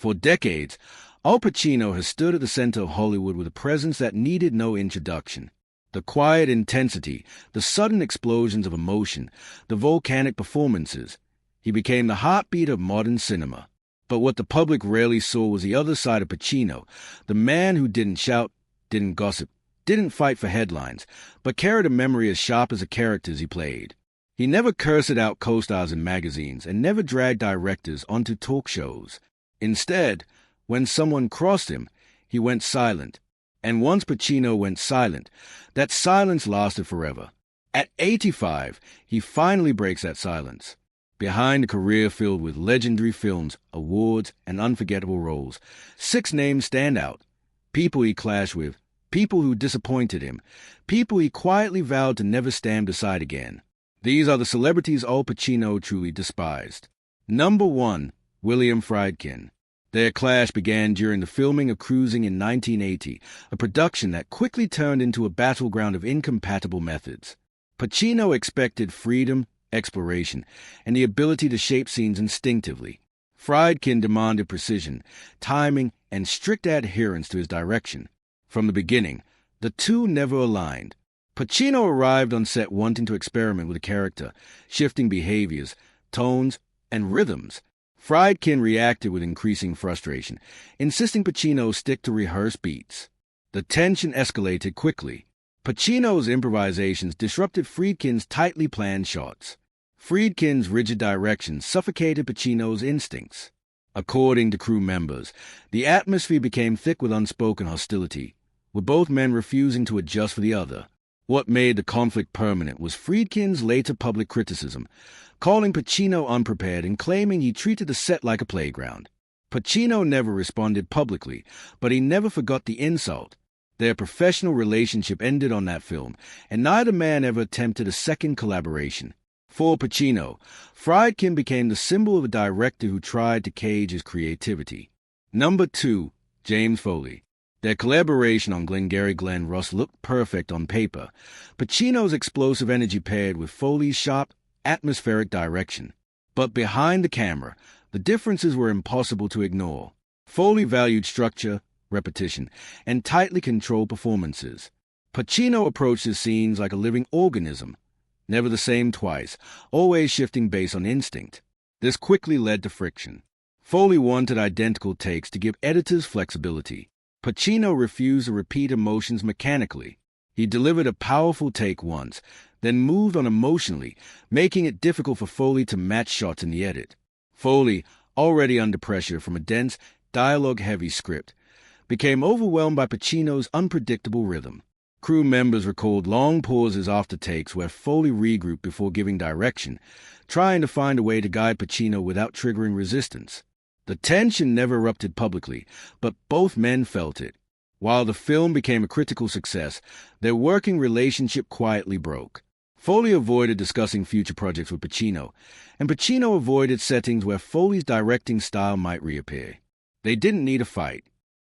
For decades, Al Pacino has stood at the center of Hollywood with a presence that needed no introduction. The quiet intensity, the sudden explosions of emotion, the volcanic performances. He became the heartbeat of modern cinema. But what the public rarely saw was the other side of Pacino, the man who didn't shout, didn't gossip, didn't fight for headlines, but carried a memory as sharp as the characters he played. He never cursed out co-stars in magazines and never dragged directors onto talk shows. Instead, when someone crossed him, he went silent. And once Pacino went silent, that silence lasted forever. At 85, he finally breaks that silence. Behind a career filled with legendary films, awards, and unforgettable roles, 6 names stand out. People he clashed with, people who disappointed him, people he quietly vowed to never stand beside again. These are the celebrities Al Pacino truly despised. Number 1, William Friedkin. Their clash began during the filming of Cruising in 1980, a production that quickly turned into a battleground of incompatible methods. Pacino expected freedom, exploration, and the ability to shape scenes instinctively. Friedkin demanded precision, timing, and strict adherence to his direction. From the beginning, the two never aligned. Pacino arrived on set wanting to experiment with the character, shifting behaviors, tones, and rhythms. Friedkin reacted with increasing frustration, insisting Pacino stick to rehearsed beats. The tension escalated quickly. Pacino's improvisations disrupted Friedkin's tightly planned shots. Friedkin's rigid direction suffocated Pacino's instincts. According to crew members, the atmosphere became thick with unspoken hostility, with both men refusing to adjust for the other. What made the conflict permanent was Friedkin's later public criticism, calling Pacino unprepared and claiming he treated the set like a playground. Pacino never responded publicly, but he never forgot the insult. Their professional relationship ended on that film, and neither man ever attempted a second collaboration. For Pacino, Friedkin became the symbol of a director who tried to cage his creativity. Number 2, James Foley. Their collaboration on Glengarry Glen Ross looked perfect on paper. Pacino's explosive energy paired with Foley's sharp, atmospheric direction. But behind the camera, the differences were impossible to ignore. Foley valued structure, repetition, and tightly controlled performances. Pacino approached his scenes like a living organism, never the same twice, always shifting based on instinct. This quickly led to friction. Foley wanted identical takes to give editors flexibility. Pacino refused to repeat emotions mechanically. He delivered a powerful take once, then moved on emotionally, making it difficult for Foley to match shots in the edit. Foley, already under pressure from a dense, dialogue-heavy script, became overwhelmed by Pacino's unpredictable rhythm. Crew members recalled long pauses after takes where Foley regrouped before giving direction, trying to find a way to guide Pacino without triggering resistance. The tension never erupted publicly, but both men felt it. While the film became a critical success, their working relationship quietly broke. Foley avoided discussing future projects with Pacino, and Pacino avoided settings where Foley's directing style might reappear. They didn't need a fight.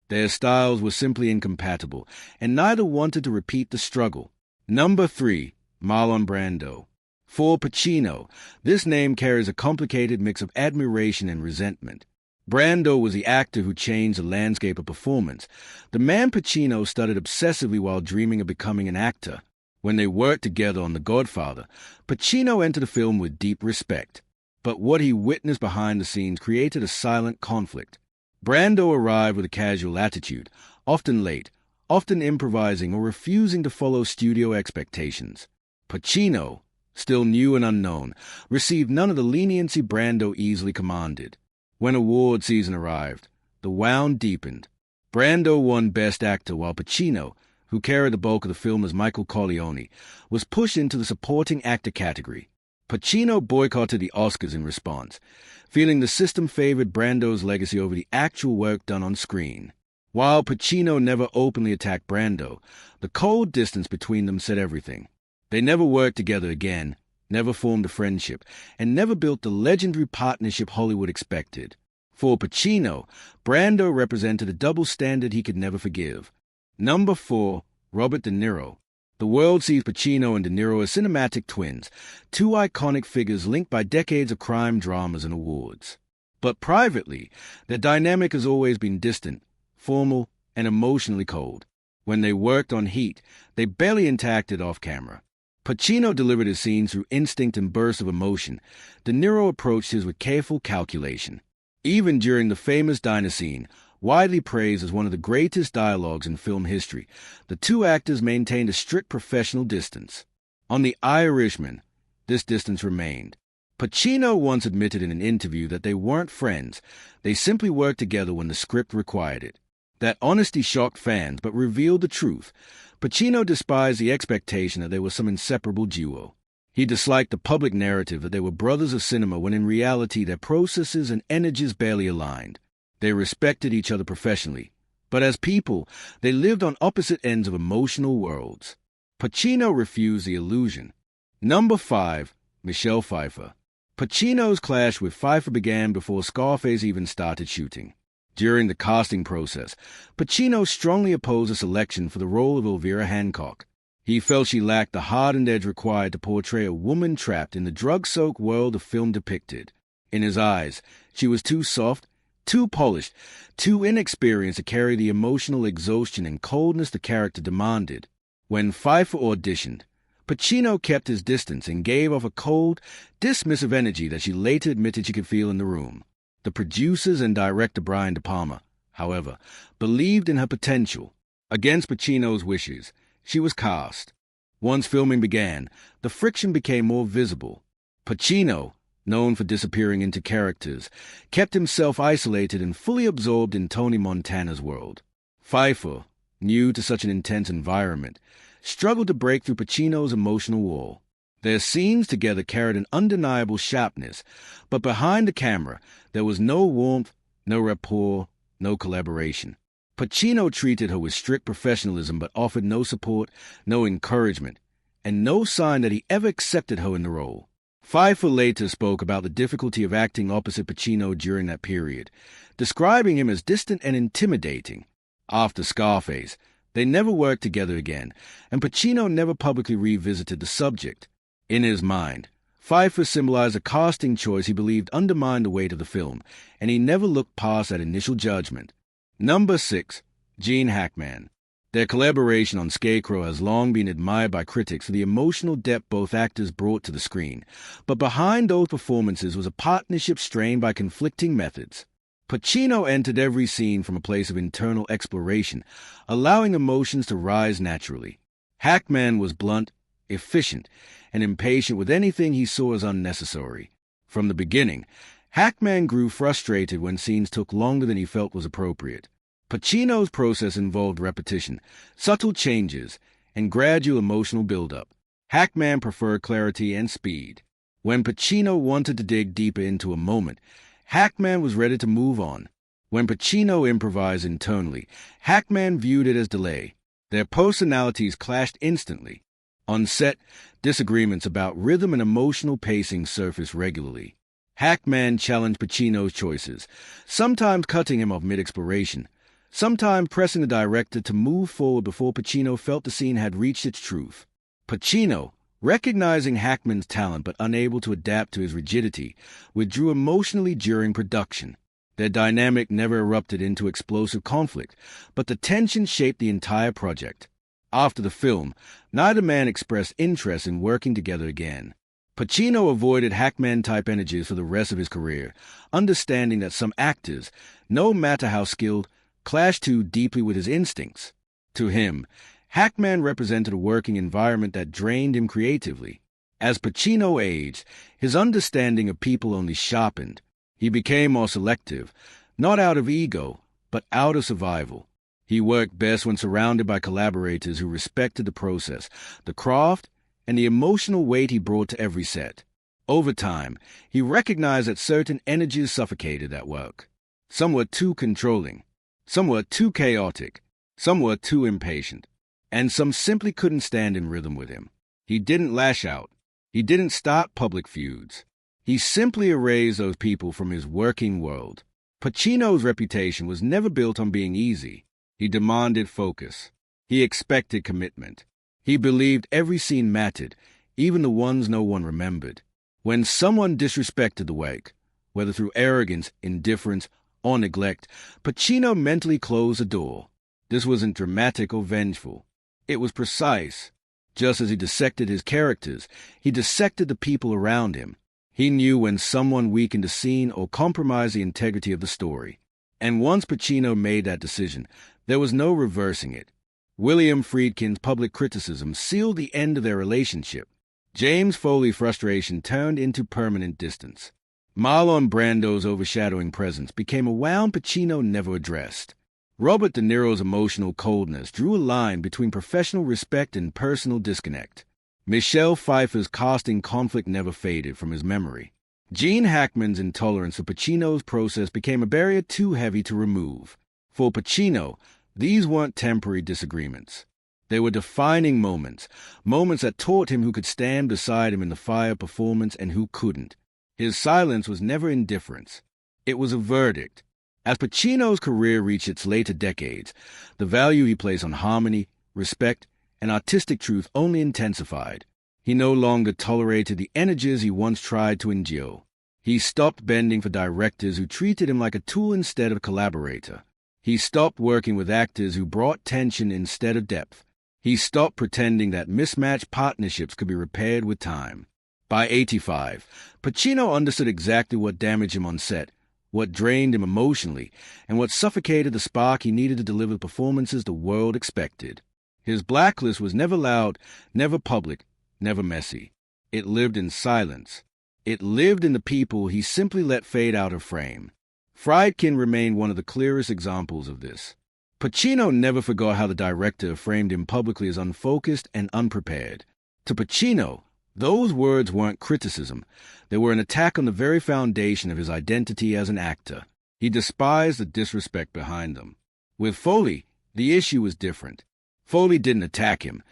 Their styles were simply incompatible, and neither wanted to repeat the struggle. Number 3, Marlon Brando. For Pacino, this name carries a complicated mix of admiration and resentment. Brando was the actor who changed the landscape of performance, the man Pacino studied obsessively while dreaming of becoming an actor. When they worked together on The Godfather, Pacino entered the film with deep respect. But what he witnessed behind the scenes created a silent conflict. Brando arrived with a casual attitude, often late, often improvising or refusing to follow studio expectations. Pacino, still new and unknown, received none of the leniency Brando easily commanded. When award season arrived, the wound deepened. Brando won Best Actor while Pacino, who carried the bulk of the film as Michael Corleone, was pushed into the supporting actor category. Pacino boycotted the Oscars in response, feeling the system favored Brando's legacy over the actual work done on screen. While Pacino never openly attacked Brando, the cold distance between them said everything. They never worked together again, never formed a friendship, and never built the legendary partnership Hollywood expected. For Pacino, Brando represented a double standard he could never forgive. Number 4, Robert De Niro. The world sees Pacino and De Niro as cinematic twins, two iconic figures linked by decades of crime dramas and awards. But privately, their dynamic has always been distant, formal, and emotionally cold. When they worked on Heat, they barely interacted off-camera. Pacino delivered his scenes through instinct and bursts of emotion. De Niro approached his with careful calculation. Even during the famous diner scene, widely praised as one of the greatest dialogues in film history, the two actors maintained a strict professional distance. On The Irishman, this distance remained. Pacino once admitted in an interview that they weren't friends, they simply worked together when the script required it. That honesty shocked fans but revealed the truth. Pacino despised the expectation that they were some inseparable duo. He disliked the public narrative that they were brothers of cinema when in reality their processes and energies barely aligned. They respected each other professionally, but as people, they lived on opposite ends of emotional worlds. Pacino refused the illusion. Number 5. Michelle Pfeiffer. Pacino's clash with Pfeiffer began before Scarface even started shooting. During the casting process, Pacino strongly opposed a selection for the role of Elvira Hancock. He felt she lacked the hardened edge required to portray a woman trapped in the drug-soaked world the film depicted. In his eyes, she was too soft, too polished, too inexperienced to carry the emotional exhaustion and coldness the character demanded. When Pfeiffer auditioned, Pacino kept his distance and gave off a cold, dismissive energy that she later admitted she could feel in the room. The producers and director Brian De Palma, however, believed in her potential. Against Pacino's wishes, she was cast. Once filming began, the friction became more visible. Pacino, known for disappearing into characters, kept himself isolated and fully absorbed in Tony Montana's world. Pfeiffer, new to such an intense environment, struggled to break through Pacino's emotional wall. Their scenes together carried an undeniable sharpness, but behind the camera, there was no warmth, no rapport, no collaboration. Pacino treated her with strict professionalism but offered no support, no encouragement, and no sign that he ever accepted her in the role. Pfeiffer later spoke about the difficulty of acting opposite Pacino during that period, describing him as distant and intimidating. After Scarface, they never worked together again, and Pacino never publicly revisited the subject. In his mind, Pfeiffer symbolized a casting choice he believed undermined the weight of the film, and he never looked past that initial judgment. Number 6. Gene Hackman. Their collaboration on Scarecrow has long been admired by critics for the emotional depth both actors brought to the screen, but behind those performances was a partnership strained by conflicting methods. Pacino entered every scene from a place of internal exploration, allowing emotions to rise naturally. Hackman was blunt, efficient, and impatient with anything he saw as unnecessary. From the beginning, Hackman grew frustrated when scenes took longer than he felt was appropriate. Pacino's process involved repetition, subtle changes, and gradual emotional buildup. Hackman preferred clarity and speed. When Pacino wanted to dig deeper into a moment, Hackman was ready to move on. When Pacino improvised internally, Hackman viewed it as delay. Their personalities clashed instantly. On set, disagreements about rhythm and emotional pacing surfaced regularly. Hackman challenged Pacino's choices, sometimes cutting him off mid-exploration, sometimes pressing the director to move forward before Pacino felt the scene had reached its truth. Pacino, recognizing Hackman's talent but unable to adapt to his rigidity, withdrew emotionally during production. Their dynamic never erupted into explosive conflict, but the tension shaped the entire project. After the film, neither man expressed interest in working together again. Pacino avoided Hackman-type energies for the rest of his career, understanding that some actors, no matter how skilled, clashed too deeply with his instincts. To him, Hackman represented a working environment that drained him creatively. As Pacino aged, his understanding of people only sharpened. He became more selective, not out of ego, but out of survival. He worked best when surrounded by collaborators who respected the process, the craft, and the emotional weight he brought to every set. Over time, he recognized that certain energies suffocated that work. Some were too controlling, some were too chaotic, some were too impatient, and some simply couldn't stand in rhythm with him. He didn't lash out. He didn't start public feuds. He simply erased those people from his working world. Pacino's reputation was never built on being easy. He demanded focus. He expected commitment. He believed every scene mattered, even the ones no one remembered. When someone disrespected the work, Whether through arrogance, indifference, or neglect, Pacino mentally closed the door. This wasn't dramatic or vengeful. It was precise. Just as he dissected his characters, he dissected the people around him. He knew when someone weakened a scene or compromised the integrity of the story. And once Pacino made that decision, there was no reversing it. William Friedkin's public criticism sealed the end of their relationship. James Foley's frustration turned into permanent distance. Marlon Brando's overshadowing presence became a wound Pacino never addressed. Robert De Niro's emotional coldness drew a line between professional respect and personal disconnect. Michelle Pfeiffer's casting conflict never faded from his memory. Gene Hackman's intolerance of Pacino's process became a barrier too heavy to remove. For Pacino, these weren't temporary disagreements. They were defining moments that taught him who could stand beside him in the fire performance and who couldn't. His silence was never indifference. It was a verdict. As Pacino's career reached its later decades, the value he placed on harmony, respect, and artistic truth only intensified. He no longer tolerated the energies he once tried to endure. He stopped bending for directors who treated him like a tool instead of a collaborator. He stopped working with actors who brought tension instead of depth. He stopped pretending that mismatched partnerships could be repaired with time. By 85, Pacino understood exactly what damaged him on set, what drained him emotionally, and what suffocated the spark he needed to deliver the performances the world expected. His blacklist was never loud, never public, never messy. It lived in silence. It lived in the people he simply let fade out of frame. Friedkin remained one of the clearest examples of this. Pacino never forgot how the director framed him publicly as unfocused and unprepared. To Pacino, those words weren't criticism. They were an attack on the very foundation of his identity as an actor. He despised the disrespect behind them. With Foley, the issue was different. Foley didn't attack him,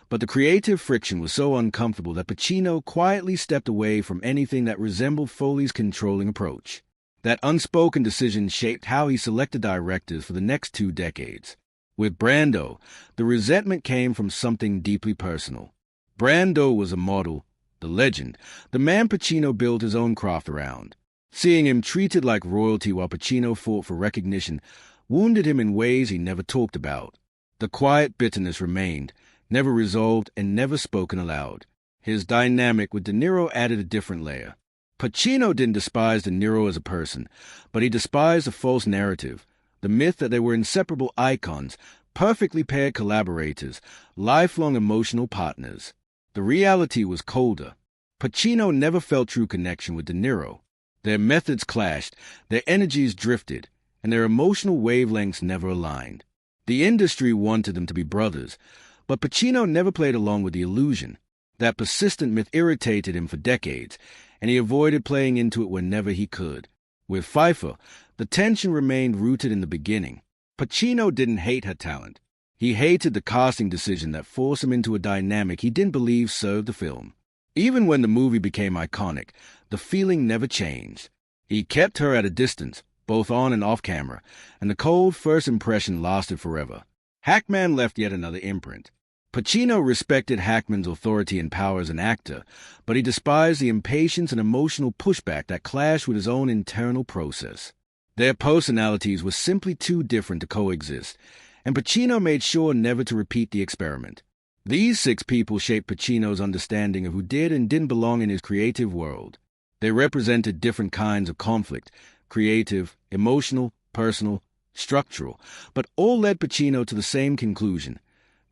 but the creative friction was so uncomfortable that Pacino quietly stepped away from anything that resembled Foley's controlling approach. That unspoken decision shaped how he selected directors for the next 2 decades. With Brando, the resentment came from something deeply personal. Brando was a model, the legend, the man Pacino built his own craft around. Seeing him treated like royalty while Pacino fought for recognition wounded him in ways he never talked about. The quiet bitterness remained, never resolved and never spoken aloud. His dynamic with De Niro added a different layer. Pacino didn't despise De Niro as a person, but he despised the false narrative, the myth that they were inseparable icons, perfectly paired collaborators, lifelong emotional partners. The reality was colder. Pacino never felt true connection with De Niro. Their methods clashed, their energies drifted, and their emotional wavelengths never aligned. The industry wanted them to be brothers, but Pacino never played along with the illusion. That persistent myth irritated him for decades, and he avoided playing into it whenever he could. With Pfeiffer, the tension remained rooted in the beginning. Pacino didn't hate her talent. He hated the casting decision that forced him into a dynamic he didn't believe served the film. Even when the movie became iconic, the feeling never changed. He kept her at a distance, both on and off camera, and the cold first impression lasted forever. Hackman left yet another imprint. Pacino respected Hackman's authority and power as an actor, but he despised the impatience and emotional pushback that clashed with his own internal process. Their personalities were simply too different to coexist, and Pacino made sure never to repeat the experiment. These 6 people shaped Pacino's understanding of who did and didn't belong in his creative world. They represented different kinds of conflict, creative, emotional, personal, structural, but all led Pacino to the same conclusion.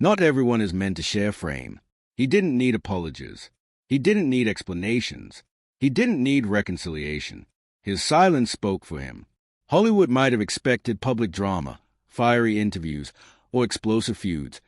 Not everyone is meant to share frame. He didn't need apologies. He didn't need explanations. He didn't need reconciliation. His silence spoke for him. Hollywood might have expected public drama, fiery interviews, or explosive feuds,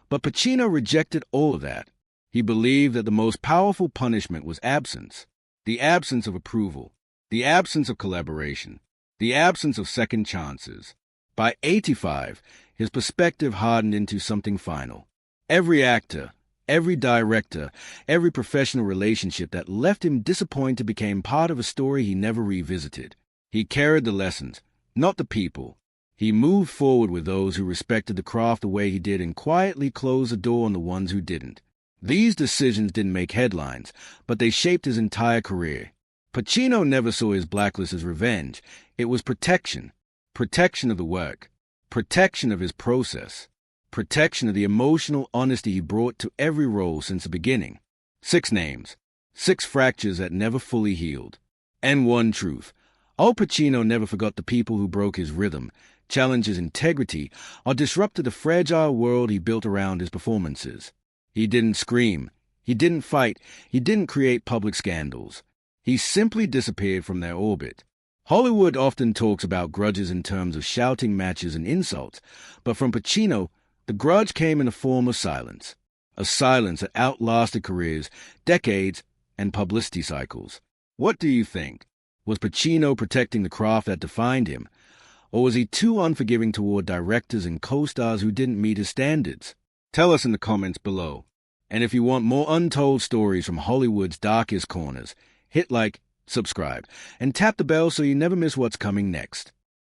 but Pacino rejected all of that. He believed that the most powerful punishment was absence. The absence of approval. The absence of collaboration. The absence of second chances. By 85, his perspective hardened into something final. Every actor, every director, every professional relationship that left him disappointed became part of a story he never revisited. He carried the lessons, not the people. He moved forward with those who respected the craft the way he did and quietly closed the door on the ones who didn't. These decisions didn't make headlines, but they shaped his entire career. Pacino never saw his blacklist as revenge. It was protection. Protection of the work. Protection of his process. Protection of the emotional honesty he brought to every role since the beginning. 6 names. 6 fractures that never fully healed. And one truth. Al Pacino never forgot the people who broke his rhythm, challenged his integrity, or disrupted the fragile world he built around his performances. He didn't scream. He didn't fight. He didn't create public scandals. He simply disappeared from their orbit. Hollywood often talks about grudges in terms of shouting matches and insults, but from Pacino, the grudge came in the form of silence. A silence that outlasted careers, decades, and publicity cycles. What do you think? Was Pacino protecting the craft that defined him? Or was he too unforgiving toward directors and co-stars who didn't meet his standards? Tell us in the comments below. And if you want more untold stories from Hollywood's darkest corners, hit like, subscribe, and tap the bell so you never miss what's coming next.